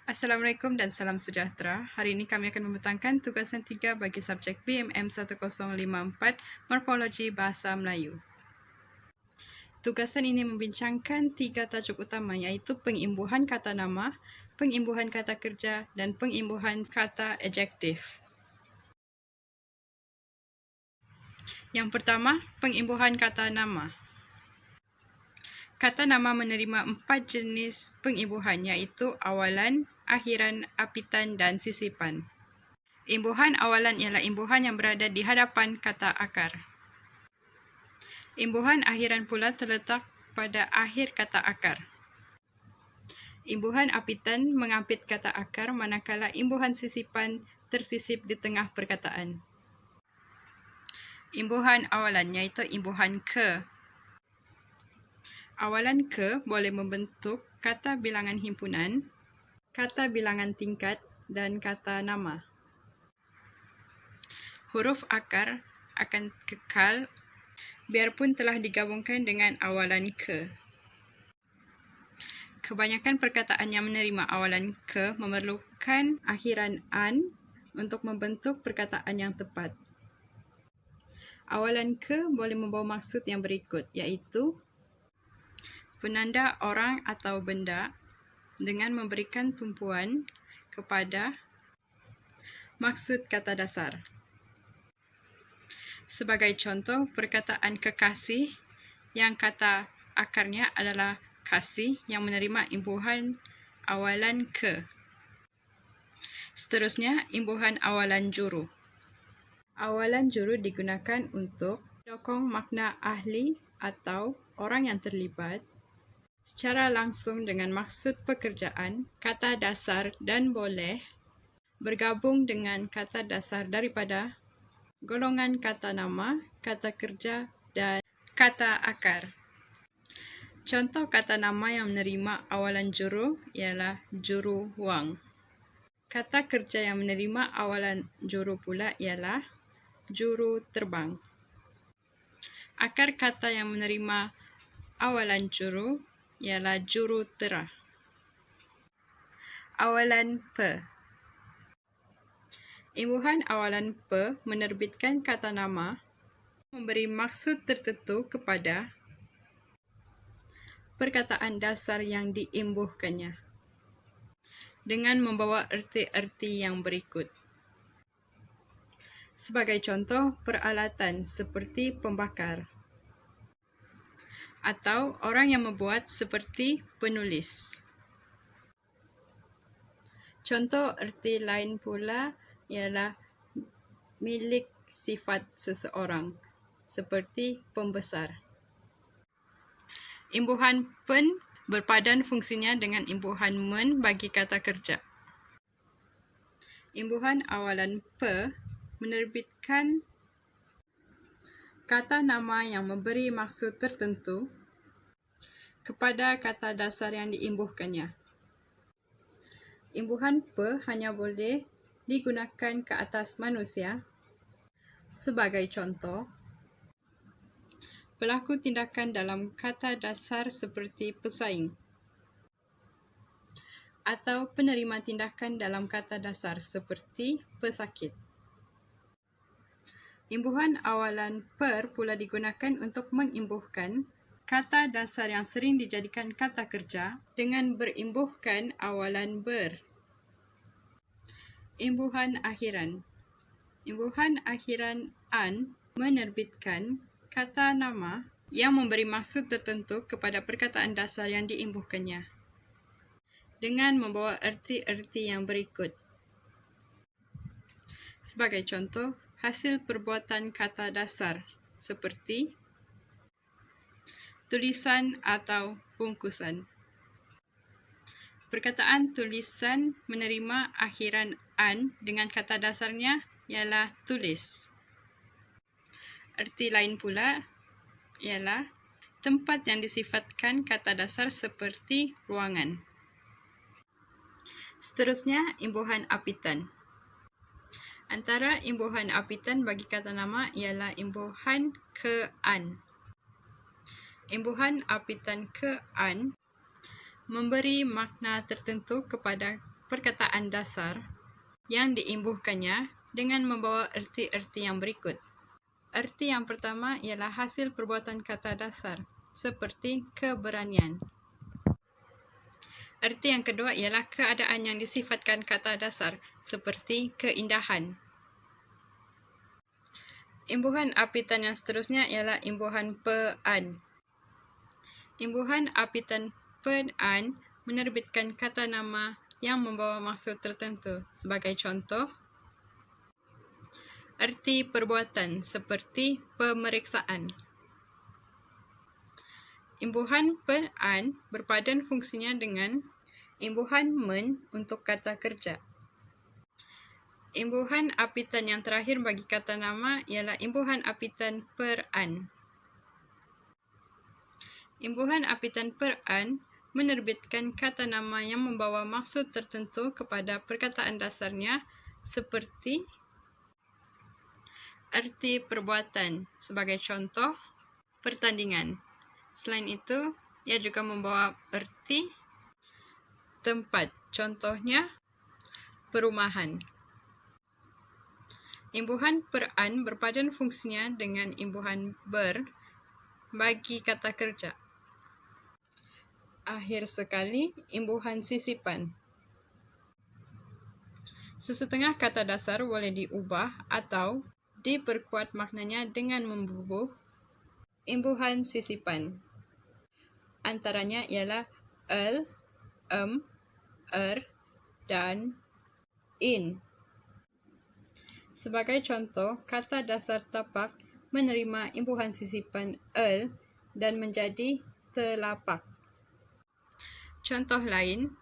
Assalamualaikum dan salam sejahtera. Hari ini kami akan membentangkan tugasan 3 bagi subjek BMM 1054 Morfologi Bahasa Melayu. Tugasan ini membincangkan 3 tajuk utama iaitu pengimbuhan kata nama, pengimbuhan kata kerja dan pengimbuhan kata adjektif. Yang pertama, pengimbuhan kata nama. Kata nama menerima 4 jenis pengimbuhan iaitu awalan, akhiran, apitan dan sisipan. Imbuhan awalan ialah imbuhan yang berada di hadapan kata akar. Imbuhan akhiran pula terletak pada akhir kata akar. Imbuhan apitan mengapit kata akar manakala imbuhan sisipan tersisip di tengah perkataan. Imbuhan awalan iaitu imbuhan ke. Awalan ke boleh membentuk kata bilangan himpunan, kata bilangan tingkat dan kata nama. Huruf akar akan kekal biarpun telah digabungkan dengan awalan ke. Kebanyakan perkataan yang menerima awalan ke memerlukan akhiran an untuk membentuk perkataan yang tepat. Awalan ke boleh membawa maksud yang berikut iaitu penanda orang atau benda dengan memberikan tumpuan kepada maksud kata dasar. Sebagai contoh, perkataan kekasih yang kata akarnya adalah kasih yang menerima imbuhan awalan ke. Seterusnya, imbuhan awalan juru. Awalan juru digunakan untuk mendokong makna ahli atau orang yang terlibat secara langsung dengan maksud pekerjaan, kata dasar dan boleh bergabung dengan kata dasar daripada golongan kata nama, kata kerja dan kata akar. Contoh kata nama yang menerima awalan juru ialah juru wang. Kata kerja yang menerima awalan juru pula ialah juru terbang. Akar kata yang menerima awalan juru ialah juru tera. Awalan pe. Imbuhan awalan pe menerbitkan kata nama, memberi maksud tertentu kepada perkataan dasar yang diimbuhkannya dengan membawa erti-erti yang berikut. Sebagai contoh, peralatan seperti pembakar atau orang yang membuat seperti penulis. Contoh erti lain pula ialah milik sifat seseorang seperti pembesar. Imbuhan pen berpadan fungsinya dengan imbuhan men bagi kata kerja. Imbuhan awalan pe menerbitkan kata nama yang memberi maksud tertentu kepada kata dasar yang diimbuhkannya. Imbuhan pe hanya boleh digunakan ke atas manusia. Sebagai contoh, pelaku tindakan dalam kata dasar seperti pesaing atau penerima tindakan dalam kata dasar seperti pesakit. Imbuhan awalan per pula digunakan untuk mengimbuhkan kata dasar yang sering dijadikan kata kerja dengan berimbuhkan awalan ber. Imbuhan akhiran. Imbuhan akhiran an menerbitkan kata nama yang memberi maksud tertentu kepada perkataan dasar yang diimbuhkannya dengan membawa erti-erti yang berikut. Sebagai contoh, hasil perbuatan kata dasar seperti tulisan atau bungkusan. Perkataan tulisan menerima akhiran an dengan kata dasarnya ialah tulis. Erti lain pula ialah tempat yang disifatkan kata dasar seperti ruangan. Seterusnya, imbuhan apitan. Antara imbuhan apitan bagi kata nama ialah imbuhan ke an. Imbuhan apitan ke an memberi makna tertentu kepada perkataan dasar yang diimbuhkannya dengan membawa erti-erti yang berikut. Erti yang pertama ialah hasil perbuatan kata dasar, seperti keberanian. Erti yang kedua ialah keadaan yang disifatkan kata dasar, seperti keindahan. Imbuhan apitan yang seterusnya ialah imbuhan pe-an. Imbuhan apitan pe-an menerbitkan kata nama yang membawa maksud tertentu. Sebagai contoh, erti perbuatan seperti pemeriksaan. Imbuhan pe-an berpadan fungsinya dengan imbuhan men untuk kata kerja. Imbuhan apitan yang terakhir bagi kata nama ialah imbuhan apitan per-an. Imbuhan apitan per-an menerbitkan kata nama yang membawa maksud tertentu kepada perkataan dasarnya, seperti erti perbuatan, sebagai contoh, pertandingan. Selain itu, ia juga membawa erti tempat, contohnya perumahan. Imbuhan per-an berpadan fungsinya dengan imbuhan ber bagi kata kerja. Akhir sekali, imbuhan sisipan. Sesetengah kata dasar boleh diubah atau diperkuat maknanya dengan membubuh imbuhan sisipan. Antaranya ialah el, dan in. Sebagai contoh, kata dasar tapak menerima imbuhan sisipan el dan menjadi telapak. Contoh lain,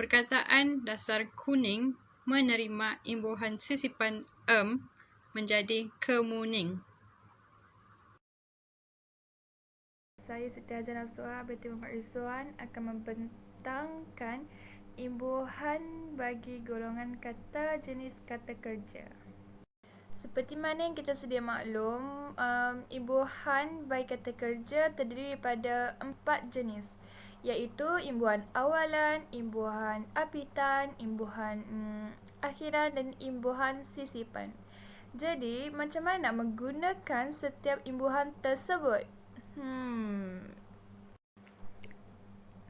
perkataan dasar kuning menerima imbuhan sisipan menjadi kemuning. Saya Siti Hajar Nasuha binti Muhammad Rizwan akan membentangkan imbuhan bagi golongan kata jenis kata kerja. Seperti mana yang kita sedia maklum, imbuhan bagi kata kerja terdiri daripada 4 jenis, iaitu imbuhan awalan, imbuhan apitan, imbuhan akhiran dan imbuhan sisipan. Jadi, macam mana nak menggunakan setiap imbuhan tersebut?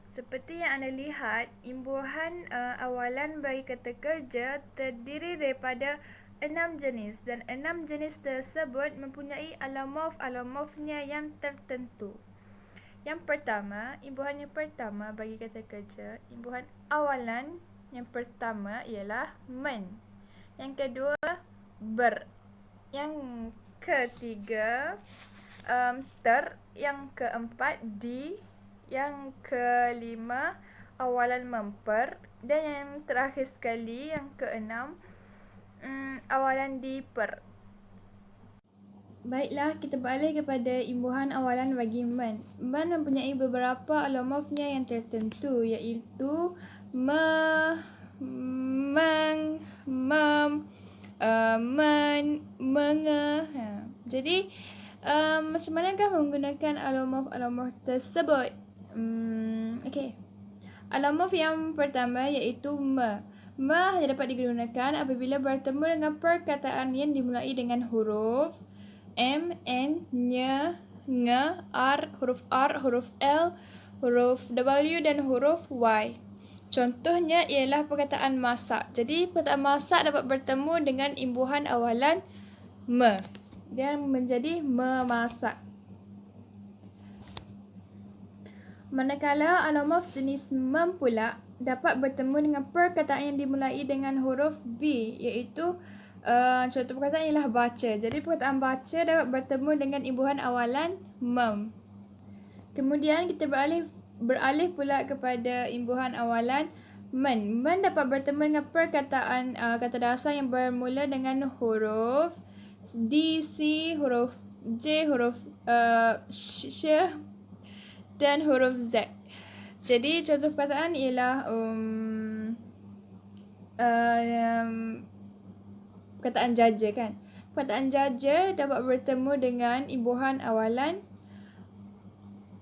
Seperti yang anda lihat, imbuhan awalan bagi kata kerja terdiri daripada 6 jenis dan 6 jenis tersebut mempunyai alomorfnya yang tertentu. Yang pertama, imbuhan yang pertama bagi kata kerja, imbuhan awalan yang pertama ialah men. Yang kedua, ber. Yang ketiga, ter. Yang keempat, di. Yang kelima, awalan memper. Dan yang terakhir sekali, yang keenam, awalan diper. Baiklah, kita beralih kepada imbuhan awalan bagi men. Men mempunyai beberapa alomorfnya yang tertentu, iaitu me, meng, mem, men, menge. Jadi, macam manakah menggunakan alomorf tersebut? Okey. Alomorf yang pertama iaitu me. Me hanya dapat digunakan apabila bertemu dengan perkataan yang dimulai dengan huruf M, N, Ny, Nge, R, huruf L, huruf W dan huruf Y. Contohnya ialah perkataan masak. Jadi, perkataan masak dapat bertemu dengan imbuhan awalan me. Dia menjadi memasak. Manakala alomorf jenis mem pula dapat bertemu dengan perkataan yang dimulai dengan huruf B, iaitu contoh perkataan ialah baca. Jadi perkataan baca dapat bertemu dengan imbuhan awalan mem. Kemudian kita beralih pula kepada imbuhan awalan men. Men dapat bertemu dengan perkataan kata dasar yang bermula dengan huruf D, C, huruf J, huruf Sh dan huruf Z. Jadi contoh perkataan ialah perkataan jaja kan. Perkataan jaja dapat bertemu dengan imbuhan awalan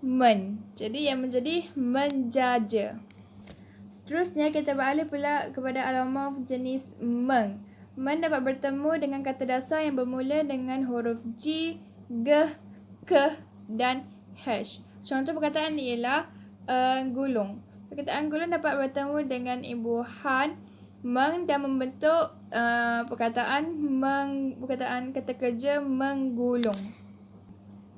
men. Jadi yang menjadi menjaja. Seterusnya kita beralih pula kepada alomorf jenis meng. Meng dapat bertemu dengan kata dasar yang bermula dengan huruf G, G, K dan H. Contoh perkataan ialah gulung. Perkataan gulung dapat bertemu dengan imbuhan meng dan membentuk perkataan kata kerja menggulung.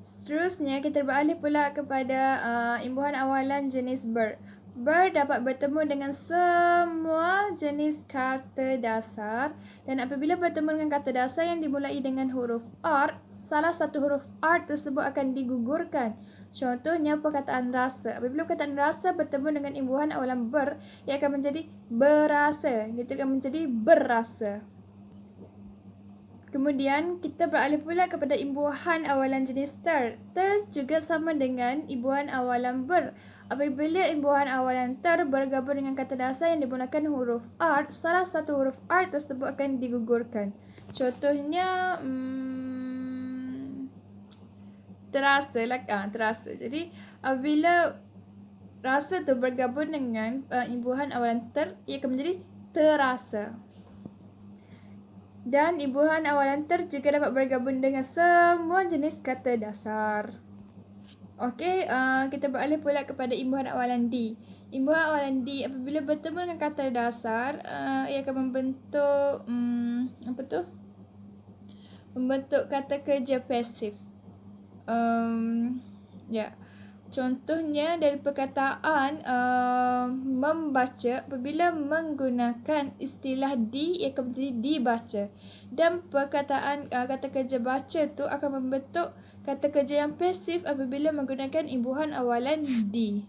Seterusnya kita beralih pula kepada imbuhan awalan jenis ber. Ber dapat bertemu dengan semua jenis kata dasar dan apabila bertemu dengan kata dasar yang dimulai dengan huruf R, salah satu huruf R tersebut akan digugurkan. Contohnya perkataan rasa. Apabila perkataan rasa bertemu dengan imbuhan awalan ber, ia akan menjadi berasa. Itu akan menjadi berasa. Kemudian kita beralih pula kepada imbuhan awalan jenis ter. Ter juga sama dengan imbuhan awalan ber. Apabila imbuhan awalan ter bergabung dengan kata dasar yang digunakan huruf R, salah satu huruf R tersebut akan digugurkan. Contohnya terasa lah, terasa. Jadi apabila rasa tu bergabung dengan imbuhan awalan ter, ia akan menjadi terasa. Dan imbuhan awalan ter juga dapat bergabung dengan semua jenis kata dasar. Okey, kita beralih pula kepada imbuhan awalan D. Imbuhan awalan D apabila bertemu dengan kata dasar, ia akan membentuk membentuk kata kerja pasif. Contohnya dari perkataan membaca, apabila menggunakan istilah di, ia akan menjadi dibaca. Dan perkataan kata kerja baca tu akan membentuk kata kerja yang pasif apabila menggunakan imbuhan awalan di.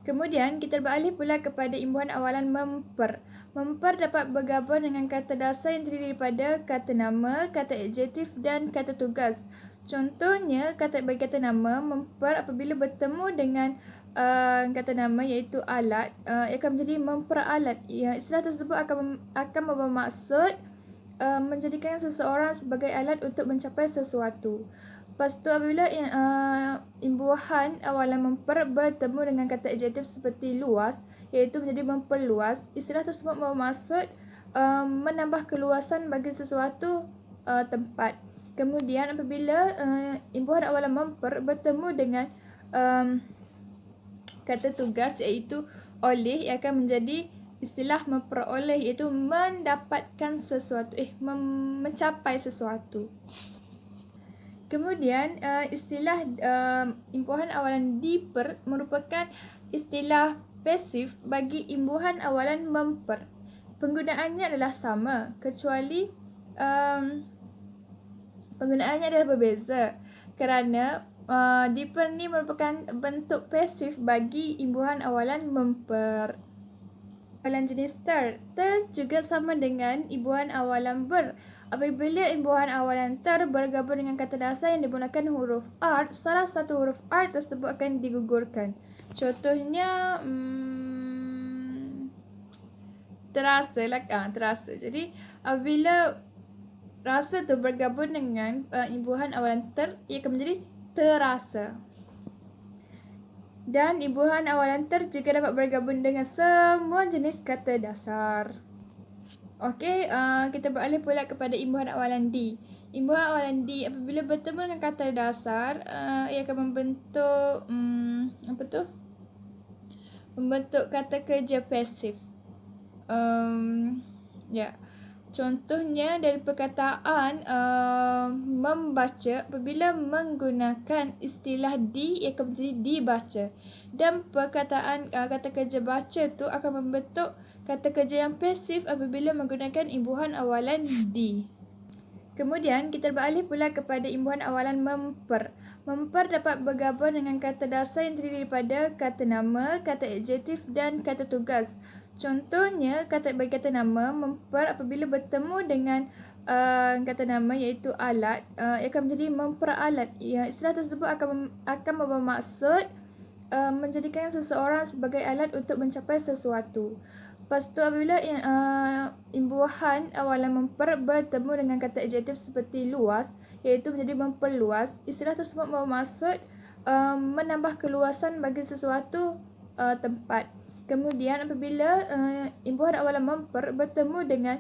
Kemudian kita beralih pula kepada imbuhan awalan memper. Memper dapat bergabung dengan kata dasar yang terdiri daripada kata nama, kata adjektif dan kata tugas. Contohnya, bagi kata nama, memper apabila bertemu dengan kata nama iaitu alat, ia akan menjadi memperalat. Istilah tersebut akan bermaksud menjadikan seseorang sebagai alat untuk mencapai sesuatu. Lepas tu apabila imbuhan awalan memper bertemu dengan kata adjektif seperti luas, iaitu menjadi memperluas, istilah tersebut bermaksud menambah keluasan bagi sesuatu tempat. Kemudian apabila imbuhan awalan memper bertemu dengan kata tugas iaitu oleh, ia akan menjadi istilah memperoleh, iaitu mendapatkan sesuatu, mencapai sesuatu. Kemudian istilah imbuhan awalan diper merupakan istilah pasif bagi imbuhan awalan memper. Penggunaannya adalah sama kecuali penggunaannya adalah berbeza kerana diper ni merupakan bentuk pasif bagi imbuhan awalan memper. Awalan jenis ter. Ter juga sama dengan imbuhan awalan ber. Apabila imbuhan awalan ter bergabung dengan kata dasar yang digunakan huruf R, salah satu huruf R tersebut akan digugurkan. Contohnya terasa lah, terasa. Jadi apabila rasa tu bergabung dengan imbuhan awalan ter, ia akan menjadi terasa. Dan imbuhan awalan ter juga dapat bergabung dengan semua jenis kata dasar. Okey, kita beralih pula kepada imbuhan awalan D. Imbuhan awalan D apabila bertemu dengan kata dasar, ia akan membentuk membentuk kata kerja pasif. Contohnya dari perkataan membaca, apabila menggunakan istilah di, ia akan menjadi dibaca. Dan perkataan kata kerja baca tu akan membentuk kata kerja yang pasif apabila menggunakan imbuhan awalan di. Kemudian kita beralih pula kepada imbuhan awalan memper. Memper dapat bergabung dengan kata dasar yang terdiri daripada kata nama, kata adjektif dan kata tugas. Contohnya, bagi kata nama, memper apabila bertemu dengan kata nama iaitu alat, ia akan menjadi memperalat. Istilah tersebut akan bermaksud menjadikan seseorang sebagai alat untuk mencapai sesuatu. Lepas tu apabila imbuhan awalan memper bertemu dengan kata adjektif seperti luas, iaitu menjadi memperluas, istilah tersebut bermaksud menambah keluasan bagi sesuatu tempat. Kemudian apabila imbuhan awalan memper bertemu dengan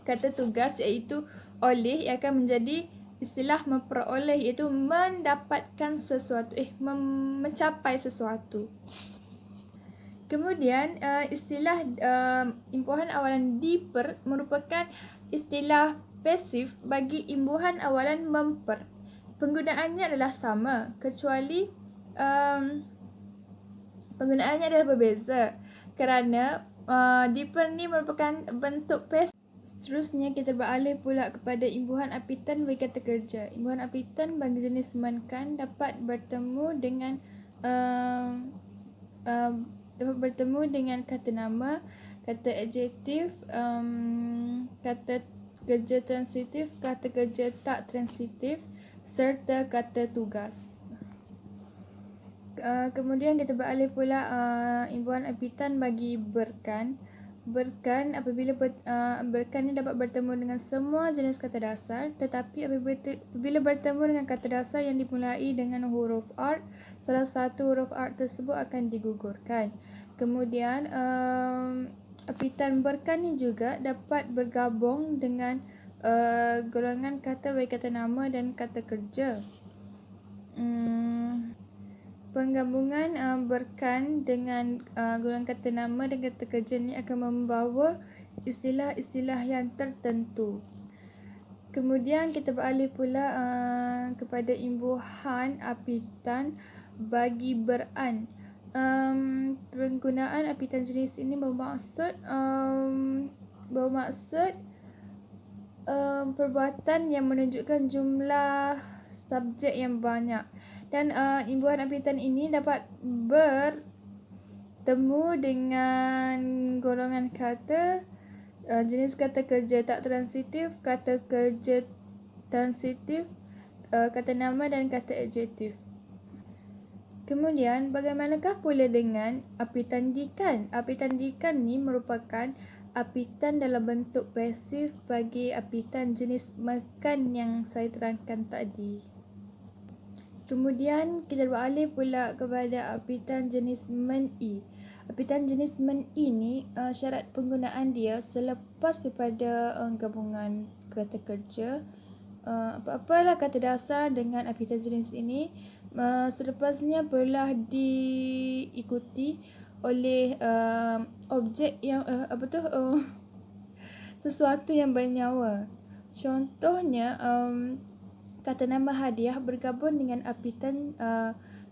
kata tugas iaitu oleh, ia akan menjadi istilah memperoleh, iaitu mendapatkan sesuatu, mencapai sesuatu. Kemudian istilah imbuhan awalan diper merupakan istilah pasif bagi imbuhan awalan memper. Penggunaannya adalah sama kecuali penggunaannya adalah berbeza kerana diper ni merupakan bentuk pasif. Seterusnya kita beralih pula kepada imbuhan apitan bagi kata kerja. Imbuhan apitan bagi jenis menkan dapat bertemu dengan kata nama, kata adjektif, kata kerja transitif, kata kerja tak transitif serta kata tugas. Kemudian kita beralih pula imbuhan apitan bagi berkan. Berkan apabila berkan ni dapat bertemu dengan semua jenis kata dasar, tetapi apabila bertemu dengan kata dasar yang dimulai dengan huruf art, salah satu huruf art tersebut akan digugurkan. Kemudian apitan berkan ni juga dapat bergabung dengan golongan kata bagi kata nama dan kata kerja. Penggabungan berkan dengan golongan kata nama dan kata kerja ni akan membawa istilah-istilah yang tertentu. Kemudian kita beralih pula kepada imbuhan apitan bagi beran. Penggunaan apitan jenis ini bermaksud perbuatan yang menunjukkan jumlah subjek yang banyak. Dan imbuhan apitan ini dapat bertemu dengan golongan kata, jenis kata kerja tak transitif, kata kerja transitif, kata nama dan kata adjektif. Kemudian bagaimanakah pula dengan apitan dikan? Apitan dikan ni merupakan apitan dalam bentuk pasif bagi apitan jenis makan yang saya terangkan tadi. Kemudian kita beralih pula kepada apitan jenis men-i. Apitan jenis men-i ni syarat penggunaan dia selepas daripada gabungan kata kerja, apa-apalah kata dasar dengan apitan jenis ini, selepasnya perlulah diikuti oleh objek yang sesuatu yang bernyawa. Contohnya kata nama hadiah bergabung dengan apitan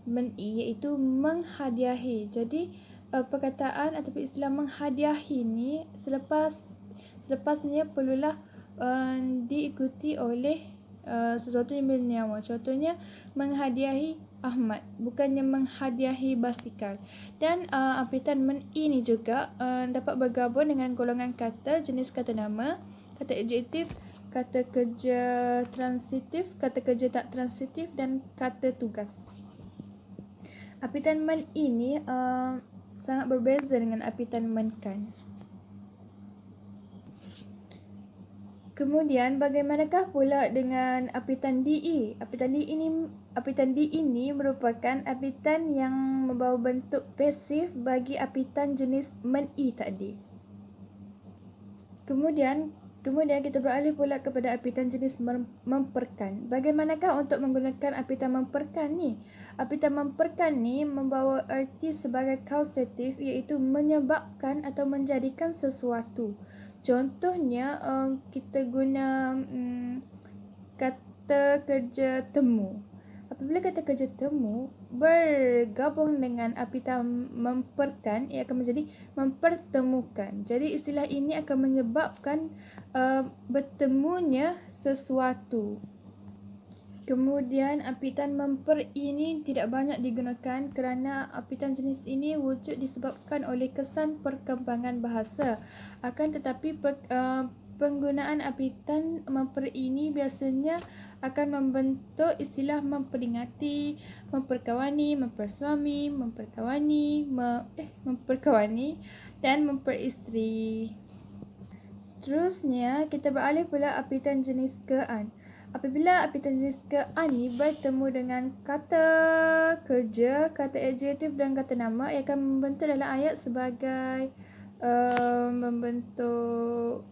men-i iaitu menghadiahi. Jadi perkataan ataupun istilah menghadiahi ni selepasnya perlulah diikuti oleh sesuatu yang bernyawa. Contohnya menghadiahi Ahmad, bukannya menghadiahi basikal. Dan apitan men-i ni juga dapat bergabung dengan golongan kata, jenis kata nama, kata adjektif, kata kerja transitif, kata kerja tak transitif dan kata tugas. Apitan men-i ni sangat berbeza dengan apitan men-kan. Kemudian bagaimanakah pula dengan apitan di? Apitan di ini merupakan apitan yang membawa bentuk pasif bagi apitan jenis men-i tadi. Kemudian kita beralih pula kepada apitan jenis memperkan. Bagaimanakah untuk menggunakan apitan memperkan ni? Apitan memperkan ni membawa erti sebagai kausatif, iaitu menyebabkan atau menjadikan sesuatu. Contohnya kita guna kata kerja temu. Apabila kata kerja temu bergabung dengan apitan memperkan, ia akan menjadi mempertemukan. Jadi istilah ini akan menyebabkan bertemunya sesuatu. Kemudian apitan memper ini tidak banyak digunakan kerana apitan jenis ini wujud disebabkan oleh kesan perkembangan bahasa. Akan tetapi penggunaan apitan memper ini biasanya akan membentuk istilah memperingati, memperkawani, mempersuami, memperkawani dan memperisteri. Seterusnya kita beralih pula apitan jenis kean. Apabila apitan jenis ke-ani bertemu dengan kata kerja, kata adjektif dan kata nama, ia akan membentuk dalam ayat sebagai membentuk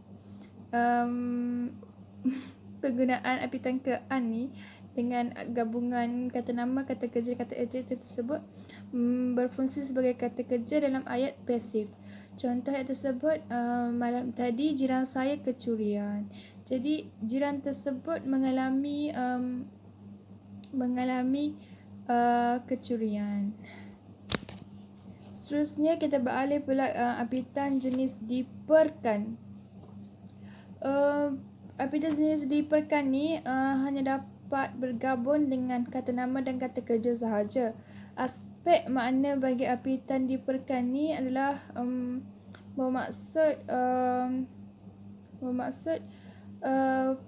penggunaan apitan ke-ani dengan gabungan kata nama, kata kerja, kata adjektif tersebut berfungsi sebagai kata kerja dalam ayat pasif. Contoh ayat tersebut, malam tadi jiran saya kecurian. Jadi jiran tersebut mengalami kecurian. Seterusnya kita beralih pula apitan jenis diperkan. Apitan jenis diperkan ni hanya dapat bergabung dengan kata nama dan kata kerja sahaja. Aspek makna bagi apitan diperkan ni adalah bermaksud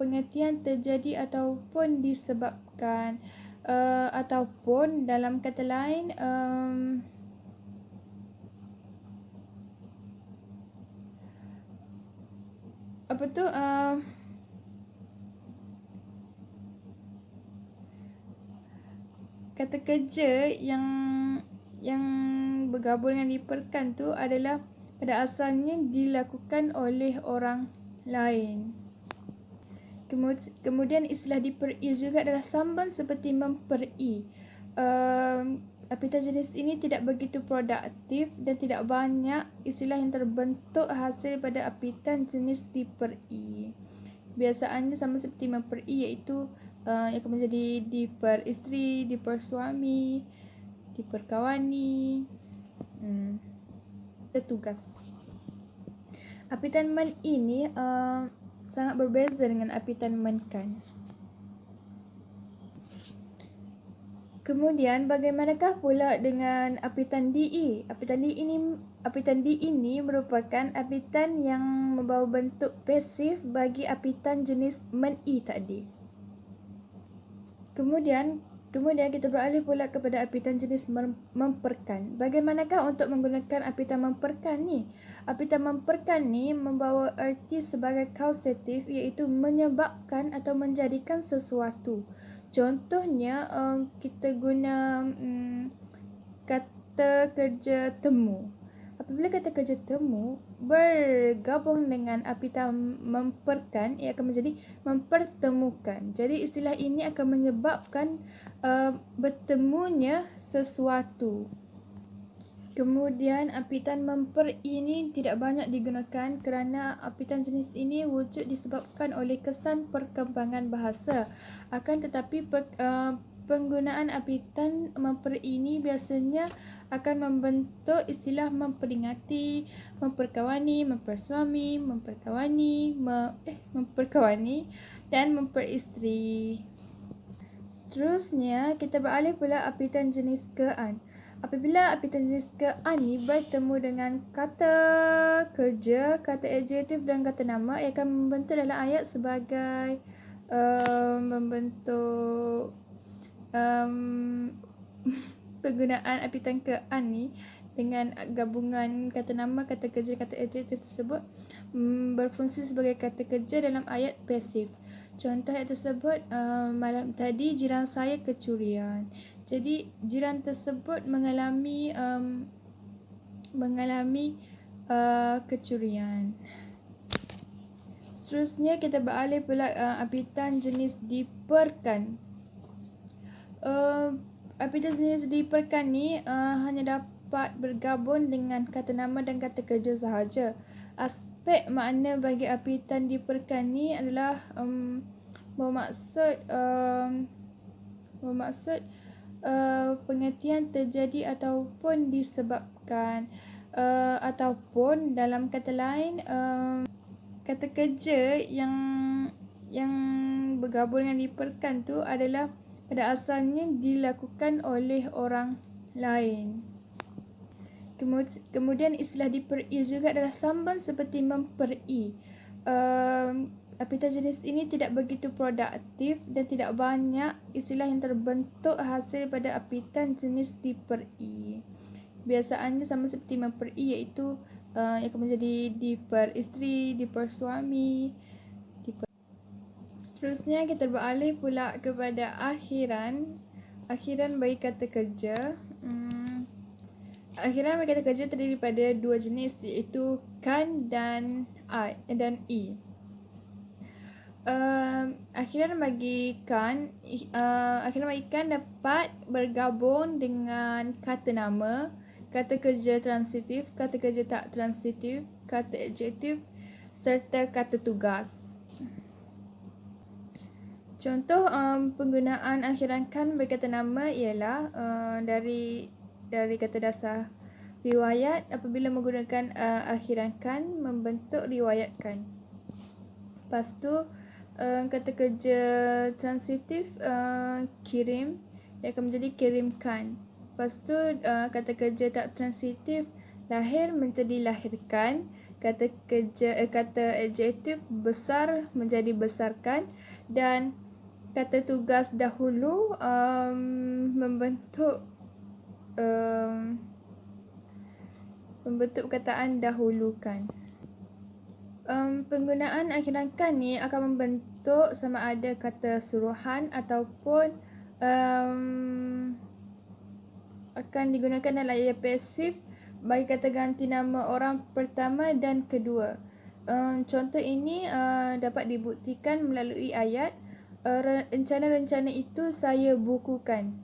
pengertian terjadi ataupun disebabkan, ataupun dalam kata lain kata kerja yang bergabung dengan diperkan tu adalah pada asalnya dilakukan oleh orang lain. Kemudian istilah diperi juga adalah sambung seperti memperi. Apitan jenis ini tidak begitu produktif dan tidak banyak istilah yang terbentuk hasil pada apitan jenis diperi. Biasaannya sama seperti memperi, iaitu yang akan menjadi diperisteri, dipersuami, diperkawani, tertugas. Apitan men ini sangat berbeza dengan apitan menkan. Kemudian bagaimanakah pula dengan apitan di? Apitan di ini merupakan apitan yang membawa bentuk pasif bagi apitan jenis men-i tadi. Kemudian kita beralih pula kepada apitan jenis memperkan. Bagaimanakah untuk menggunakan apitan memperkan ni? Apitan memperkan ni membawa erti sebagai kausatif, iaitu menyebabkan atau menjadikan sesuatu. Contohnya kita guna kata kerja temu. Apabila kata kerja temu bergabung dengan apitan memperkan, ia akan menjadi mempertemukan. Jadi istilah ini akan menyebabkan bertemunya sesuatu. Kemudian apitan memper ini tidak banyak digunakan kerana apitan jenis ini wujud disebabkan oleh kesan perkembangan bahasa. Akan tetapi penggunaan apitan memper ini biasanya akan membentuk istilah memperingati, memperkawani, mempersuami, memperkawani dan memperisteri. Seterusnya kita beralih pula apitan jenis ke-an. Apabila apitan jenis ke-an ni bertemu dengan kata kerja, kata adjektif dan kata nama, ia akan membentuk dalam ayat sebagai membentuk penggunaan apitan ke-an ni dengan gabungan kata nama, kata kerja, kata adjektif tersebut berfungsi sebagai kata kerja dalam ayat pasif. Contoh ayat tersebut, malam tadi jiran saya kecurian. Jadi jiran tersebut mengalami kecurian. Seterusnya kita beralih pula apitan jenis diperkan. Apitan jenis diperkan ni hanya dapat bergabung dengan kata nama dan kata kerja sahaja. Aspek makna bagi apitan diperkan ni adalah bermaksud pengertian terjadi ataupun disebabkan, ataupun dalam kata lain kata kerja yang bergabung dengan diperkan tu adalah pada asalnya dilakukan oleh orang lain. Kemudian istilah diperi juga adalah sambung seperti memperi. Apitan jenis ini tidak begitu produktif dan tidak banyak istilah yang terbentuk hasil pada apitan jenis diperi. Biasaannya sama seperti memperi, iaitu yang akan menjadi diperisteri, dipersuami, Seterusnya kita beralih pula kepada akhiran. Akhiran bagi kata kerja. Akhiran bagi kata kerja terdiri daripada dua jenis, iaitu kan dan i. Akhiran bagi kan, dapat bergabung dengan kata nama, kata kerja transitif, kata kerja tak transitif, kata adjektif serta kata tugas. Contoh penggunaan akhiran kan bagi kata nama ialah dari kata dasar riwayat. Apabila menggunakan akhiran kan, membentuk riwayat kan. Lepas tu kata kerja transitif kirim, dia akan menjadi kirimkan. Lepas tu kata kerja tak transitif lahir menjadi lahirkan. Kata adjektif besar menjadi besarkan, dan kata tugas dahulu membentuk perkataan dahulukan. Penggunaan akhiran kan ni akan membentuk sama ada kata suruhan ataupun akan digunakan dalam ayat pasif bagi kata ganti nama orang pertama dan kedua. Contoh ini dapat dibuktikan melalui ayat rencana-rencana itu saya bukukan.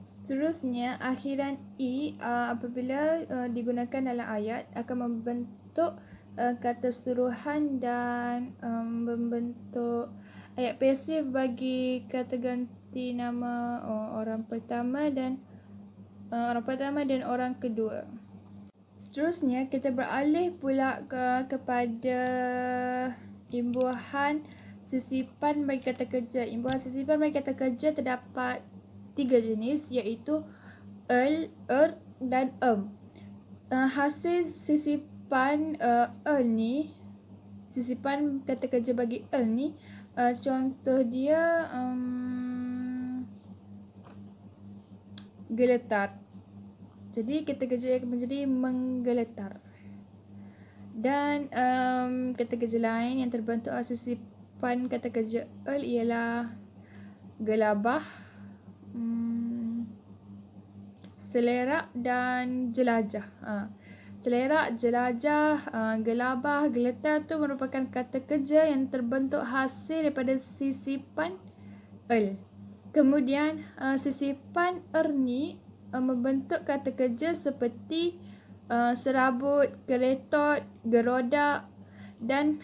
Seterusnya, akhiran i apabila digunakan dalam ayat akan membentuk kata suruhan dan membentuk ayat pasif bagi kata ganti nama orang pertama dan orang kedua. Seterusnya, kita beralih pula kepada imbuhan sisipan bagi kata kerja. Imbuhan sisipan bagi kata kerja terdapat 3 jenis, iaitu dan hasil sisipan ni, sisipan kata kerja bagi ni, contoh dia geletar. Jadi kata kerja akan menjadi menggeletar. Dan kata kerja lain yang terbentuk sisipan kata kerja ialah gelabah, selerak dan jelajah. Selerak, jelajah, gelabah, geletar tu merupakan kata kerja yang terbentuk hasil daripada sisipan Kemudian sisipan ni membentuk kata kerja seperti serabut, geretot, gerodak dan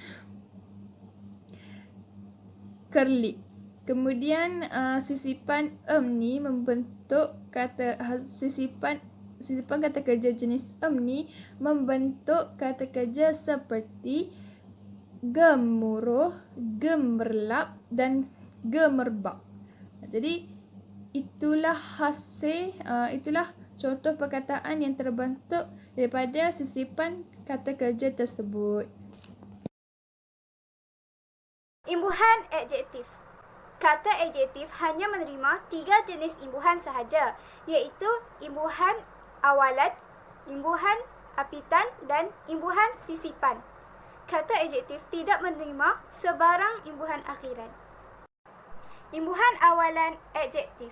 kerlik. Kemudian sisipan ni membentuk sisipan kata kerja jenis ni membentuk kata kerja seperti gemuruh, gemerlap dan gemerbak. Jadi itulah contoh perkataan yang terbentuk daripada sisipan kata kerja tersebut. Imbuhan adjektif. Kata adjektif hanya menerima 3 jenis imbuhan sahaja, iaitu imbuhan awalan, imbuhan apitan dan imbuhan sisipan. Kata adjektif tidak menerima sebarang imbuhan akhiran. Imbuhan awalan adjektif.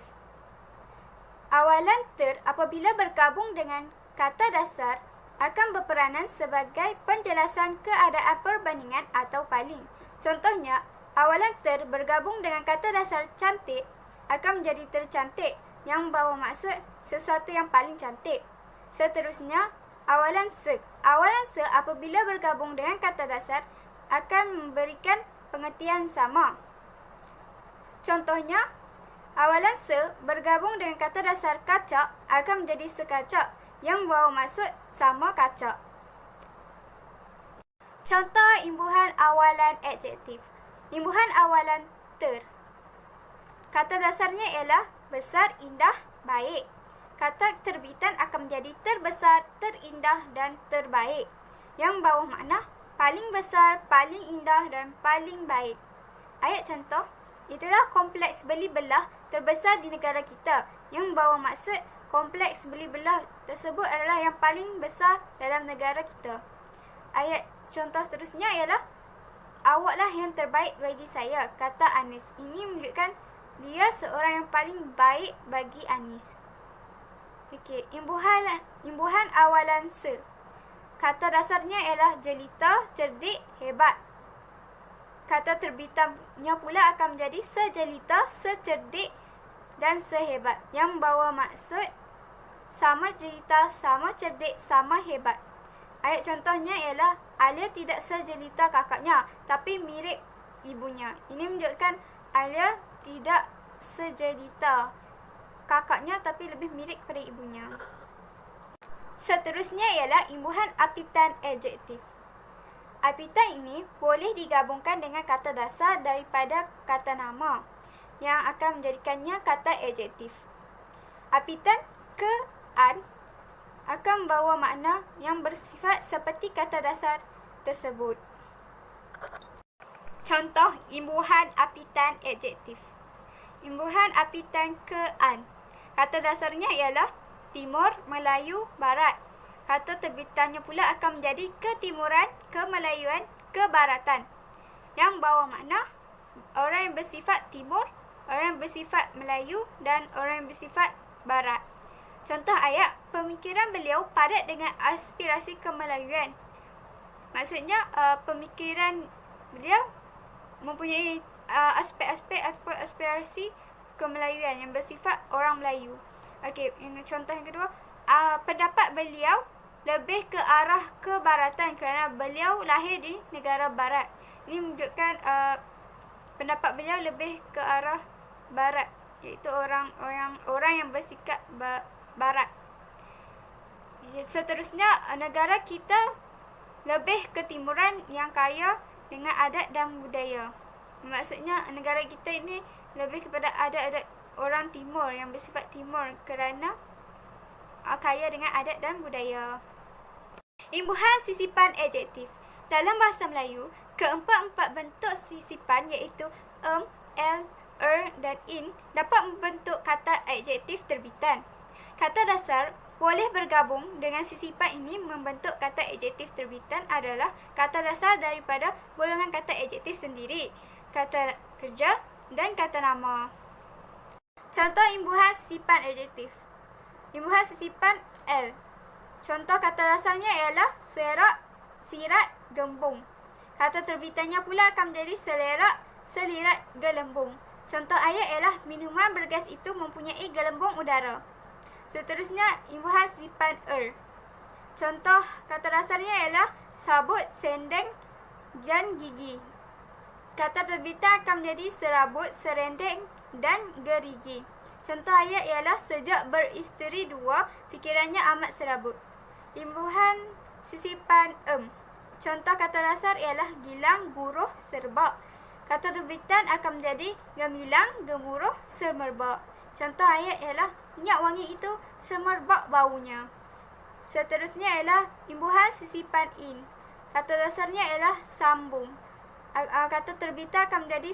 Awalan ter apabila bergabung dengan kata dasar akan berperanan sebagai penjelasan keadaan perbandingan atau paling. Contohnya, awalan ter bergabung dengan kata dasar cantik akan menjadi tercantik yang membawa maksud sesuatu yang paling cantik. Seterusnya, awalan se. Awalan se apabila bergabung dengan kata dasar akan memberikan pengertian sama. Contohnya, awalan se bergabung dengan kata dasar kacak akan menjadi sekacak yang membawa maksud sama kacak. Contoh imbuhan awalan adjektif. Imbuhan awalan ter. Kata dasarnya ialah besar, indah, baik. Kata terbitan akan menjadi terbesar, terindah dan terbaik yang membawa makna paling besar, paling indah dan paling baik. Ayat contoh, itulah kompleks beli belah terbesar di negara kita yang membawa maksud kompleks beli belah tersebut adalah yang paling besar dalam negara kita. Ayat Contoh seterusnya ialah, awaklah yang terbaik bagi saya, kata Anis. Ini menunjukkan dia seorang yang paling baik bagi Anis. Okey, imbuhan awalan se. Kata dasarnya ialah jelita, cerdik, hebat. Kata terbitannya pula akan menjadi sejelita, secerdik dan sehebat, yang membawa maksud sama jelita, sama cerdik, sama hebat. Ayat contohnya ialah, Alia tidak sejelita kakaknya, tapi mirip ibunya. Ini menunjukkan Alia tidak sejelita kakaknya, tapi lebih mirip kepada ibunya. Seterusnya ialah imbuhan apitan adjektif. Apitan ini boleh digabungkan dengan kata dasar daripada kata nama yang akan menjadikannya kata adjektif. Apitan ke-an akan membawa makna yang bersifat seperti kata dasar tersebut. Contoh imbuhan apitan adjektif. Imbuhan apitan ke-an. Kata dasarnya ialah Timur, Melayu, Barat. Kata terbitannya pula akan menjadi ketimuran, kemelayuan, kebaratan, yang bawa makna orang yang bersifat timur, orang yang bersifat Melayu dan orang yang bersifat Barat. Contoh ayat, pemikiran beliau padat dengan aspirasi kemelayuan. Maksudnya pemikiran beliau mempunyai aspek-aspek atau aspirasi kemelayuan yang bersifat orang Melayu. Okey, contoh yang kedua, pendapat beliau lebih ke arah kebaratan kerana beliau lahir di negara barat. Ini menunjukkan pendapat beliau lebih ke arah barat, iaitu orang yang bersikap barat. Seterusnya, negara kita lebih ke timuran yang kaya dengan adat dan budaya. Maksudnya negara kita ini lebih kepada adat-adat orang timur yang bersifat timur kerana kaya dengan adat dan budaya. Imbuhan sisipan adjektif. Dalam bahasa Melayu, keempat-empat bentuk sisipan iaitu l, dan in dapat membentuk kata adjektif terbitan. Kata dasar boleh bergabung dengan sisipan ini membentuk kata adjektif terbitan adalah kata dasar daripada golongan kata adjektif sendiri, kata kerja dan kata nama. Contoh imbuhan sisipan adjektif. Imbuhan sisipan l. Contoh kata dasarnya ialah serak, sirat, gembung. Kata terbitannya pula akan menjadi selerak, selirat, gelembung. Contoh ayat ialah minuman bergas itu mempunyai gelembung udara. Seterusnya imbuhan sisipan Contoh kata dasarnya ialah sabut, sendeng dan gigi. Kata terbitan akan menjadi serabut, serendeng dan gerigi. Contoh ayat ialah sejak beristeri dua, fikirannya amat serabut. Imbuhan sisipan Contoh kata dasar ialah gilang, guruh, serbak. Kata terbitan akan menjadi gemilang, gemuruh, semerbak. Contoh ayat ialah minyak wangi itu semerbak baunya. Seterusnya ialah imbuhan sisipan in. Kata dasarnya ialah sambung. Kata terbitan akan menjadi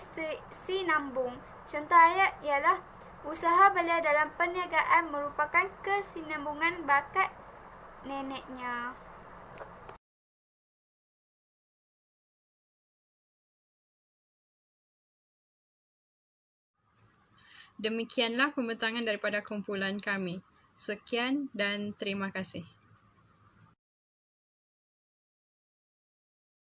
sinambung. Contoh ayat ialah usaha beliau dalam perniagaan merupakan kesinambungan bakat neneknya. Demikianlah pembentangan daripada kumpulan kami. Sekian dan terima kasih.